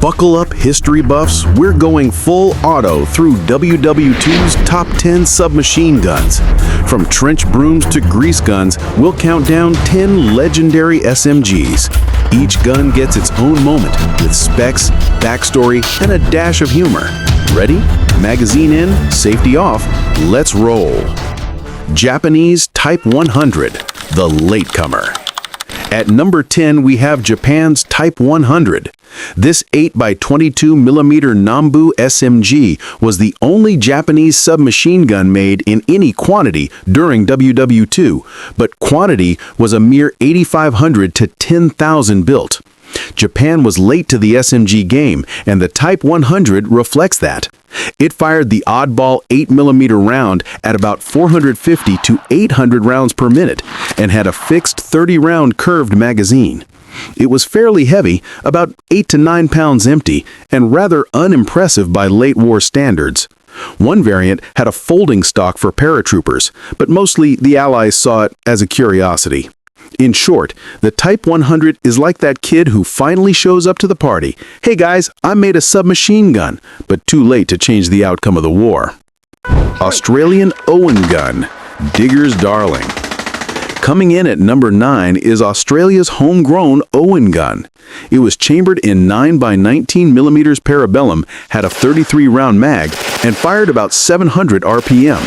Buckle up, history buffs. We're going full auto through WW2's top 10 submachine guns. From trench brooms to grease guns, we'll count down 10 legendary SMGs. Each gun gets its own moment with specs, backstory, and a dash of humor. Ready? Magazine in, safety off. Let's roll. Japanese Type 100, the latecomer. At number 10, we have Japan's Type 100. This 8x22mm Nambu SMG was the only Japanese submachine gun made in any quantity during WW2, but quantity was a mere 8,500 to 10,000 built. Japan was late to the SMG game, and the Type 100 reflects that. It fired the oddball 8mm round at about 450 to 800 rounds per minute and had a fixed 30-round curved magazine. It was fairly heavy, about 8 to 9 pounds empty, and rather unimpressive by late war standards. One variant had a folding stock for paratroopers, but mostly the Allies saw it as a curiosity. In short, the Type 100 is like that kid who finally shows up to the party. Hey guys, I made a submachine gun, but too late to change the outcome of the war. Australian Owen gun, Digger's Darling. Coming in at number 9 is Australia's homegrown Owen gun. It was chambered in 9x19mm parabellum, had a 33-round mag, and fired about 700 RPM.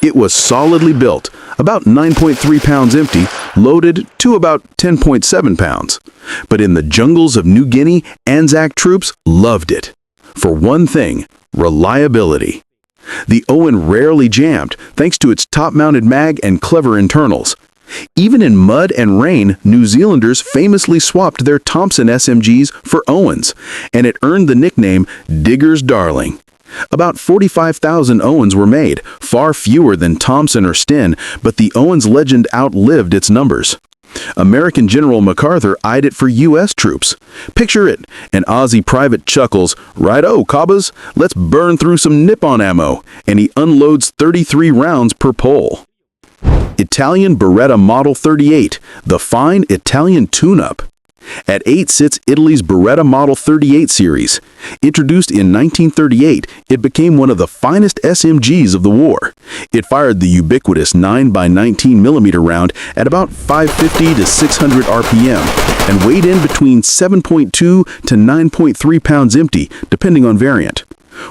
It was solidly built, about 9.3 pounds empty, loaded to about 10.7 pounds. But in the jungles of New Guinea, Anzac troops loved it. For one thing, reliability. The Owen rarely jammed, thanks to its top-mounted mag and clever internals. Even in mud and rain, New Zealanders famously swapped their Thompson SMGs for Owens, and it earned the nickname Digger's Darling. About 45,000 Owens were made, far fewer than Thompson or Sten, but the Owens legend outlived its numbers. American General MacArthur eyed it for U.S. troops. Picture it, an Aussie private chuckles, "Righto, cobbas, let's burn through some Nippon ammo," and he unloads 33 rounds per pole. Italian Beretta Model 38, the fine Italian tune-up. At 8 sits Italy's Beretta Model 38 series. Introduced in 1938, it became one of the finest SMGs of the war. It fired the ubiquitous 9x19mm round at about 550 to 600 RPM and weighed in between 7.2 to 9.3 pounds empty, depending on variant.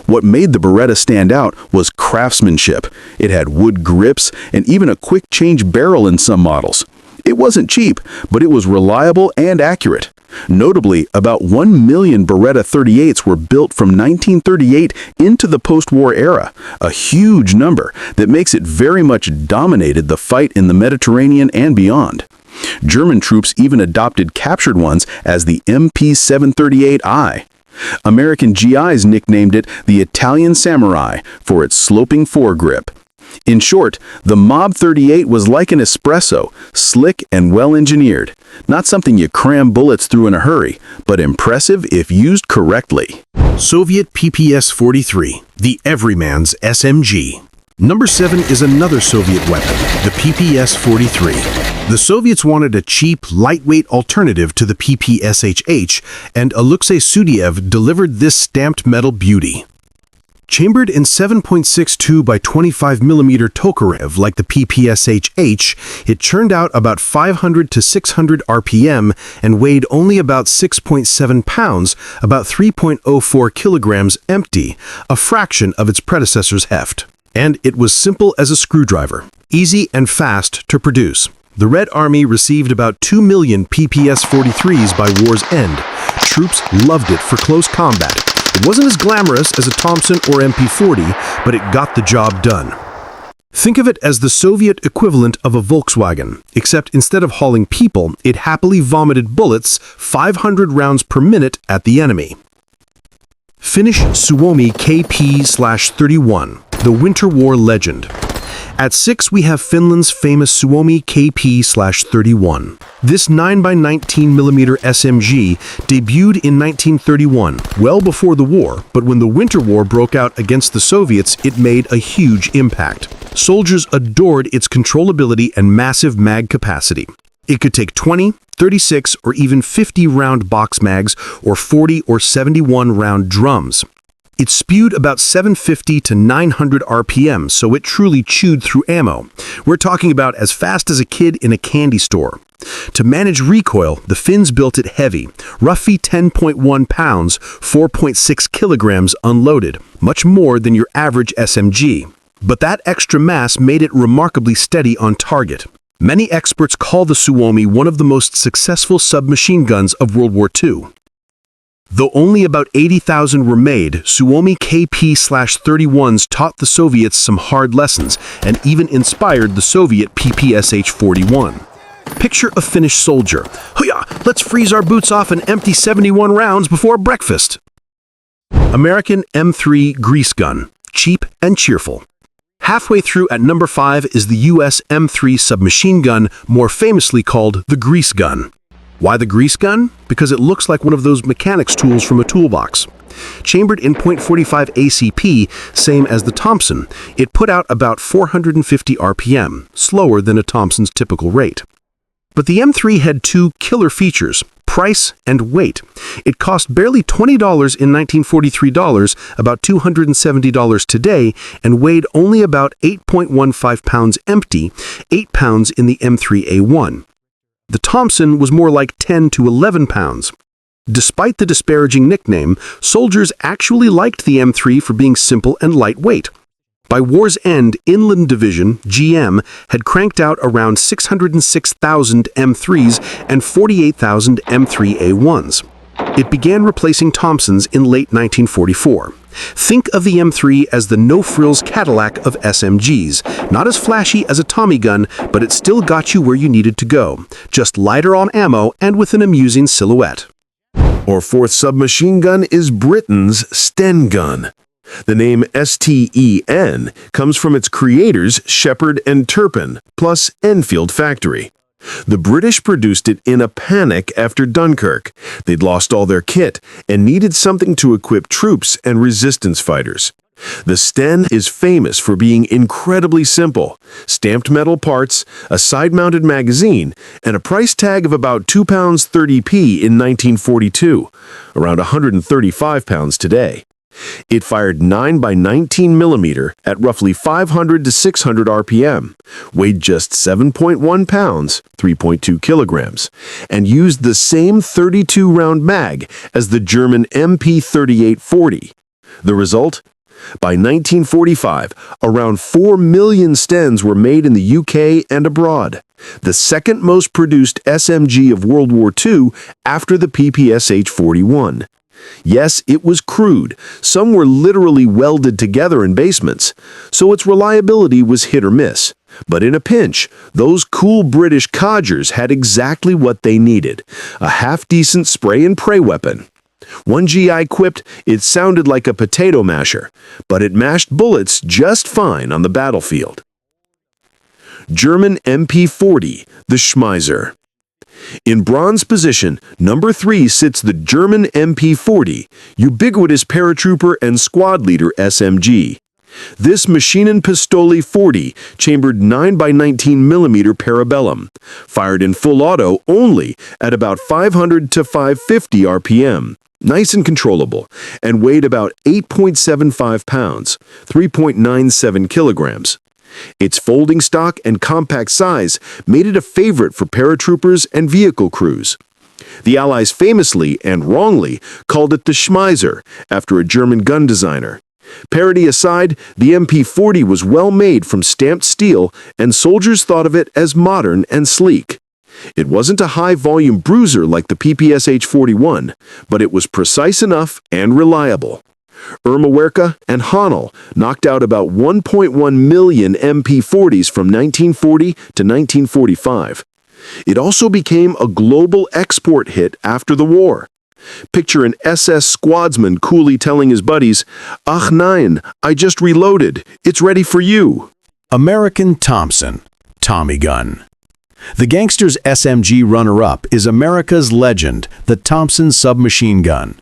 What made the Beretta stand out was craftsmanship. It had wood grips and even a quick-change barrel in some models. It wasn't cheap, but it was reliable and accurate. Notably, about 1 million Beretta 38s were built from 1938 into the post-war era, a huge number that makes it very much dominated the fight in the Mediterranean and beyond. German troops even adopted captured ones as the MP738i. American GIs nicknamed it the Italian Samurai for its sloping foregrip. In short, the Mob 38 was like an espresso, slick and well-engineered. Not something you cram bullets through in a hurry, but impressive if used correctly. Soviet PPS-43, the everyman's SMG. Number 7 is another Soviet weapon, the PPS-43. The Soviets wanted a cheap, lightweight alternative to the PPSHH, and Alexei Sudiev delivered this stamped metal beauty. Chambered in 7.62 by 25mm Tokarev like the PPSHH, it churned out about 500 to 600 RPM and weighed only about 6.7 pounds, about 3.04 kilograms empty, a fraction of its predecessor's heft. And it was simple as a screwdriver, easy and fast to produce. The Red Army received about 2 million PPS-43s by war's end. Troops loved it for close combat. It wasn't as glamorous as a Thompson or MP40, but it got the job done. Think of it as the Soviet equivalent of a Volkswagen, except instead of hauling people, it happily vomited bullets 500 rounds per minute at the enemy. Finnish Suomi KP/31, the Winter War legend. At 6, we have Finland's famous Suomi KP/31. This 9x19mm SMG debuted in 1931, well before the war, but when the Winter War broke out against the Soviets, it made a huge impact. Soldiers adored its controllability and massive mag capacity. It could take 20, 36, or even 50-round box mags or 40 or 71-round drums. It spewed about 750 to 900 RPM, so it truly chewed through ammo. We're talking about as fast as a kid in a candy store. To manage recoil, the Finns built it heavy, roughly 10.1 pounds, 4.6 kilograms unloaded, much more than your average SMG. But that extra mass made it remarkably steady on target. Many experts call the Suomi one of the most successful submachine guns of World War II. Though only about 80,000 were made, Suomi KP/31s taught the Soviets some hard lessons and even inspired the Soviet PPSH-41. Picture a Finnish soldier. Hoo-yah! Let's freeze our boots off and empty 71 rounds before breakfast. American M3 grease gun. Cheap and cheerful. Halfway through at number 5 is the US M3 submachine gun, more famously called the grease gun. Why the grease gun? Because it looks like one of those mechanics tools from a toolbox. Chambered in .45 ACP, same as the Thompson, it put out about 450 RPM, slower than a Thompson's typical rate. But the M3 had two killer features: price and weight. It cost barely $20 in 1943 dollars, about $270 today, and weighed only about 8.15 pounds empty, 8 pounds in the M3A1. The Thompson was more like 10 to 11 pounds. Despite the disparaging nickname, soldiers actually liked the M3 for being simple and lightweight. By war's end, Inland Division, GM, had cranked out around 606,000 M3s and 48,000 M3A1s. It began replacing Thompsons in late 1944. Think of the M3 as the no-frills Cadillac of SMGs. Not as flashy as a Tommy gun, but it still got you where you needed to go. Just lighter on ammo and with an amusing silhouette. Our fourth submachine gun is Britain's Sten gun. The name STEN comes from its creators Shepherd and Turpin, plus Enfield Factory. The British produced it in a panic after Dunkirk. They'd lost all their kit and needed something to equip troops and resistance fighters. The Sten is famous for being incredibly simple: stamped metal parts, a side-mounted magazine, and a price tag of about £2.30 in 1942, around 135 pounds today. It fired 9 by 19 millimeter at roughly 500 to 600 RPM, weighed just 7.1 pounds, 3.2 kilograms, and used the same 32-round mag as the German MP3840. The result? By 1945, around 4 million Stens were made in the UK and abroad, the second most produced SMG of World War II after the PPSH-41. Yes, it was crude. Some were literally welded together in basements, so its reliability was hit or miss. But in a pinch, those cool British codgers had exactly what they needed: a half-decent spray-and-pray weapon. One GI quipped it sounded like a potato masher, but it mashed bullets just fine on the battlefield. German MP40, the Schmeiser. In bronze position, number 3 sits the German MP40, ubiquitous paratrooper and squad leader SMG. This Maschinen Pistole 40 chambered 9 by 19 millimeter parabellum, fired in full auto only at about 500 to 550 RPM. Nice and controllable, and weighed about 8.75 pounds, 3.97 kilograms. Its folding stock and compact size made it a favorite for paratroopers and vehicle crews. The Allies famously, and wrongly, called it the Schmeiser, after a German gun designer. Parody aside, the MP40 was well made from stamped steel, and soldiers thought of it as modern and sleek. It wasn't a high-volume bruiser like the PPSH-41, but it was precise enough and reliable. Irma Werke and Honnold knocked out about 1.1 million MP40s from 1940 to 1945. It also became a global export hit after the war. Picture an SS squadsman coolly telling his buddies, "Ach nein, I just reloaded. It's ready for you." American Thompson, Tommy gun. The gangster's SMG runner-up is America's legend, the Thompson submachine gun.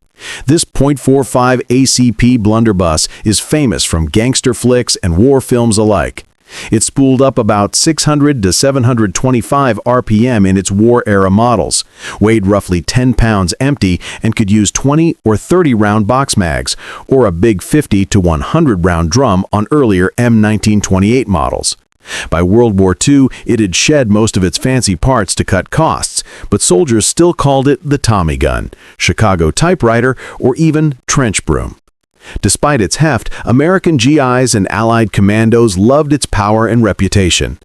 This .45 ACP blunderbuss is famous from gangster flicks and war films alike. It spooled up about 600 to 725 RPM in its war-era models, weighed roughly 10 pounds empty, and could use 20 or 30-round box mags, or a big 50 to 100-round drum on earlier M1928 models. By World War II, it had shed most of its fancy parts to cut costs, but soldiers still called it the Tommy gun, Chicago typewriter, or even trench broom. Despite its heft, American GIs and Allied commandos loved its power and reputation.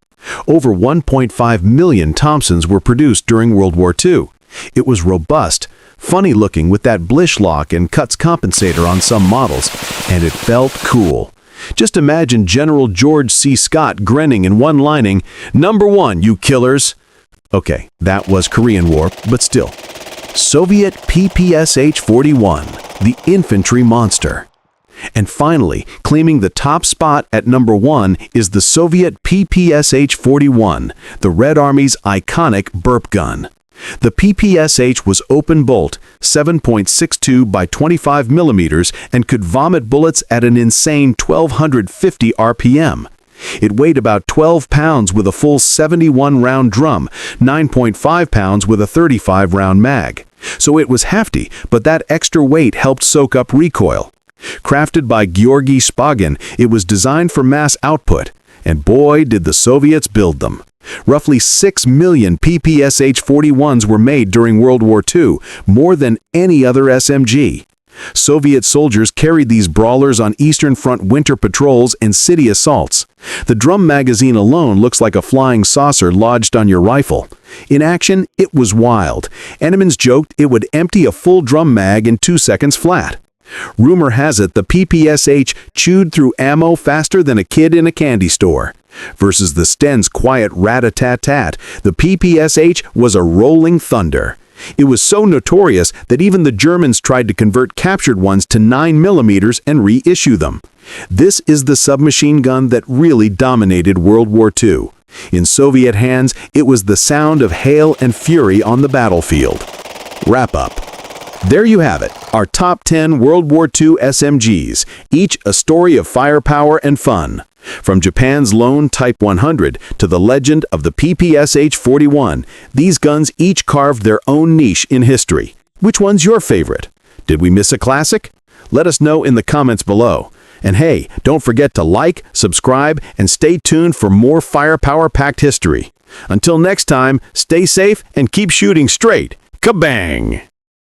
Over 1.5 million Thompsons were produced during World War II. It was robust, funny-looking with that blish lock and cuts compensator on some models, and it felt cool. Just imagine General George C. Scott grinning in one lining, "Number 1, you killers!" Okay, that was Korean War, but still. Soviet PPSH-41, the infantry monster. And finally, claiming the top spot at number 1 is the Soviet PPSH-41, the Red Army's iconic burp gun. The PPSH was open bolt, 7.62 by 25 millimeters, and could vomit bullets at an insane 1,250 RPM. It weighed about 12 pounds with a full 71-round drum, 9.5 pounds with a 35-round mag. So it was hefty, but that extra weight helped soak up recoil. Crafted by Georgy Spagin, it was designed for mass output, and boy did the Soviets build them. Roughly 6 million PPSH-41s were made during World War II, more than any other SMG. Soviet soldiers carried these brawlers on Eastern Front winter patrols and city assaults. The drum magazine alone looks like a flying saucer lodged on your rifle. In action, it was wild. Enemans joked it would empty a full drum mag in 2 seconds flat. Rumor has it the PPSH chewed through ammo faster than a kid in a candy store. Versus the Sten's quiet rat-a-tat-tat, the PPSH was a rolling thunder. It was so notorious that even the Germans tried to convert captured ones to 9mm and reissue them. This is the submachine gun that really dominated World War II. In Soviet hands, it was the sound of hail and fury on the battlefield. Wrap up. There you have it, our top 10 World War II SMGs, each a story of firepower and fun. From Japan's lone Type 100 to the legend of the PPSH-41, these guns each carved their own niche in history. Which one's your favorite? Did we miss a classic? Let us know in the comments below. And hey, don't forget to like, subscribe, and stay tuned for more firepower-packed history. Until next time, stay safe and keep shooting straight. Kabang!